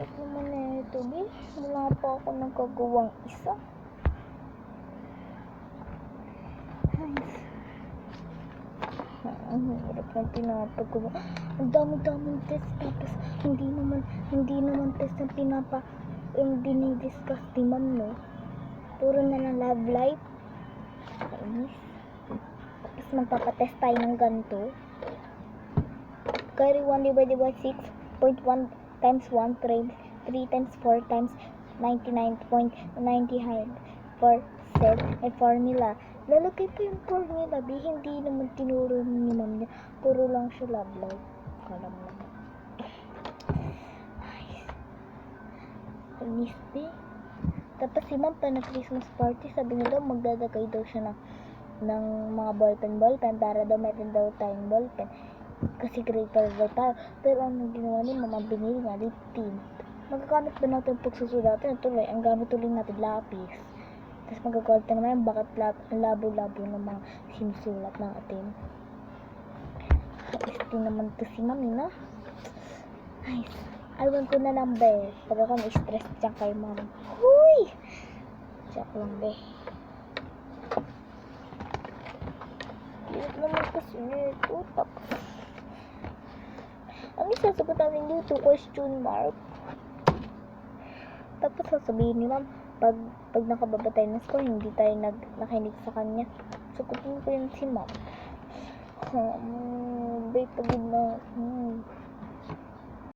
hirap naman na ito, be. Wala pa ako nagkagawang isa. Ang hirap ng pinapagawa. Ang dami-daming test, tapos hindi naman test na yung dinidiscuss ni ma'am, no? Puro na lang love life. Kainis. Tapos magpapatest tayo ng ganito. Carry 1 divided by 6.1 times 1 3 times 4 times 99.95% may formula. Lalagay pa yung formula, be. Hindi naman tinuro ni ma'am niya. Puro lang siya love life. Kalam naman. Inis, be. Tapos si ma'am pa na Christmas party, sabi niya daw magdadagay daw siya ng mga ballpen para daw meron daw tayong ballpen. Kasi grade pa daw tayo. Pero ang ginawa ni mama, binili nga lip tint. Magagamit ba natin pagsusulatan? Tuloy, ang gamit tuloy natin lapis. Tapos magagamit na naman bakit labo-labo ng mga sinusulat natin. Gusto naman to si mami, no? Ay, alwan ko na lang, be. Pag ako na-stress dyan kay mom. Huy! Joke lang, be. Cute naman kasi nito. Tapos, ang isasagot namin dito, question mark. Tapos sasabihin ni ma'am, pag nakababa tayo ng score, hindi tayo nakinig sa kanya. Sagutin ko yun si ma'am. Bay, pagod na.